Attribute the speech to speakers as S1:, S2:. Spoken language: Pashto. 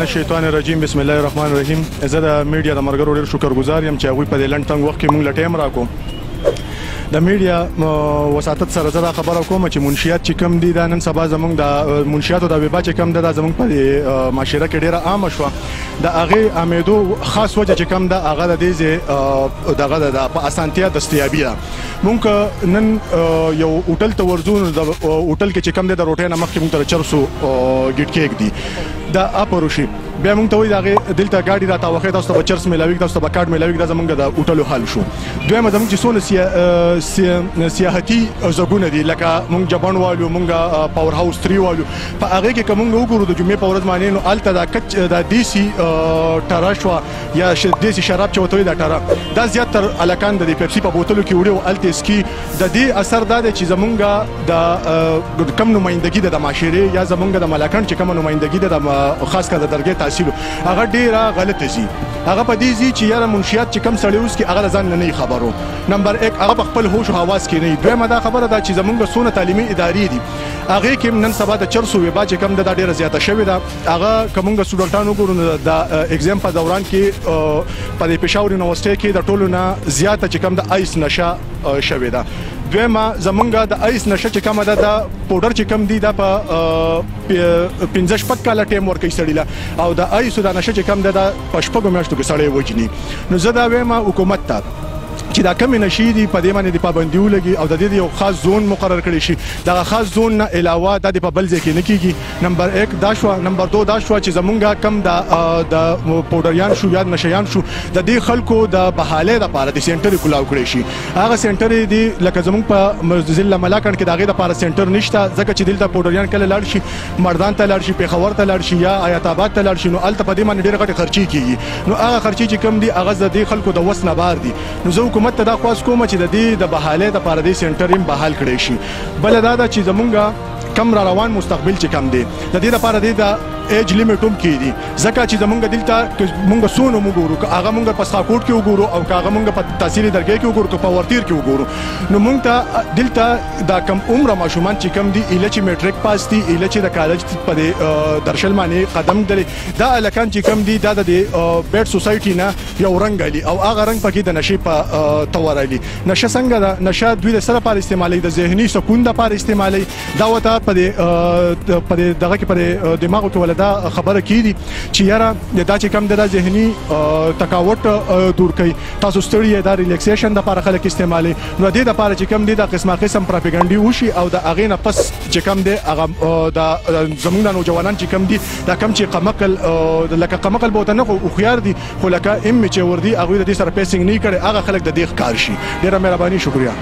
S1: الشیطان الرجیم بسم الله الرحمن الرحیم. زه د میډیا د مرګرو ډیر شکرګزار یم چې هغوی په دې لنډ تنګ وخت کې موږ له ټایم راکړو. د میډیا وساتت سره زه دا خبره کوم چې منشیات چې کم دي دا نن سبا زموږ د منشیاتو د وبا چې کم ده دا زموږ په معاشره کې ډیره عامه شوه. د هغې عامېدو خاص وجه چې کم ده هغه د دې ځای دغه ده په اسانتیا دستیابي ده. مونږ نن یو هوټل ته ورځو نو د هوټل کې چې کم دی د روټۍ نه مخکې مونږ ته د چرسو ګیټ کیک دي دا اپرو شي. بیا مونږ ته وایي د هغې دلته ګاډي راته تاسو ته به چرس میلاوي تاسو ته به کارډ میلاوي دا زمونږ د هوټلو حل شو. دویمه زمونږ چې څونه سیاحتي ځایونه دي لکه مونږ جبن وایو مونږ پاور هاوس 3 وایو په هغې کې که مونږ وګورو د جمعې په ورځ باندې نو هلته دا کچ دا دیسي ټره شوه یا دیسي شراب چې ورته وایي دا ټره دا زیات تر هلکان د پیپسي په بوتلو کې وړي او هلته سکي. د دې اثر دا دی چې زمونږ د کم نمایندګي ده د معاشرې یا زمونږ د ملاکنډ چې کومه نمایندګي ده د خاص کر د درجې تحصیل هغه ډیره غلطه ځي. هغه په دې ځي چې یاره منشیات چې کم سړی اوس کې هغه ځان نه خبرو. نمبر 1 هغه په خپل هوش او حواس کې نه. دویمه دا خبره ده چې زمونږ څونه تعلیمي ادارې دي هغې کې نن سبا د چرسو وبا چې کم ده دا ډیره زیاته شوې ده. هغه که مونږ سټوډنټان وګورو د ایګزام په دوران کې په پېښور یونیورسټۍ کې د ټولو نه زیاته چې کم د آیس نشه شوې ده. دویمه زمونږ د آیس نشه چې کومه ده د پوډر چې کم دي دا په 15 کاله ټایم ورکوي سړي له او د آیسو د نشه چې کم ده دا په 6 میاشتو کې سړی وجني. نو زه دا وایم حکومت ته چې دا کمې نشي دي په دې باندې د پابندي ولګي او د دې یو خاص زون مقرر کړی شي. دغه خاص زون نه علاوه دا د په بل ځای کې نه کیږي. نمبر 1 دا شو. نمبر 2 دا شو چې زمونږ کم د پوډریان شو یا نشيان شو د دې خلکو د بحالې لپاره د سنټر کلاو کړی شي. هغه سنټر دی لکه زمونږ په ضلع ملاکنډ کې دغه لپاره سنټر نشته ځکه چې دلته پوډریان کله لاړ شي مردان ته لاړ شي پیښور ته لاړ شي یا آیت آباد ته لاړ شي نو الته په دې باندې ډېر غټ خرچي کیږي. نو هغه خرچي چې کم دي هغه د دې خلکو د وس نه بار دي. نو زه حکومت ته دا خواست کوم چې د دې د بحالې لپاره د سنټر بحال کړی شي. بل دا چې زمونږ کم را روان مستقبل چې کم دی د دې لپاره د ایج لیمیټ هم کیدي ځکه چې زمونږ دلته مونږ سونو وګورو که هغه مونږ په ساکوټ کې وګورو او که هغه مونږ په تحصیلي درجې کې وګورو که په ورتیر کې وګورو نو مونږ ته دلته دا کم عمره ماشومان چې کم دي ایله چې میټریک پاس دي ایله چې د کالج په درشل باندې قدم دري دا الکان چې کم دي دا د بیډ سوسایټي نه یو رنګ علي او هغه رنګ پکې د نشي په تورالي. نشه څنګه ده نشه دوی د سره پر استعمالي د ذهني سکون د پر استعمالي دا وته په دغه کې په دماغ کې دا خبره کیدي چې یاره دا چې کم د ذهني تکاوت دور کوي تاسو ستړي دا ریلیکسیشن د لپاره خلک استعمالي نو د دې لپاره چې کم دي د قسمه قسم پروپاګاندا وشي او د اغې نه پس چې کم دي هغه د زمونږ نوجوانان چې کم دي دا کم چې قمقل لکه قمقل بوته نه خو خيار دي خو لکه ام چې وردي هغه د دې سره پیسنګ نه کړي هغه خلک د دې ښکار شي. ډیره مهرباني شکریا.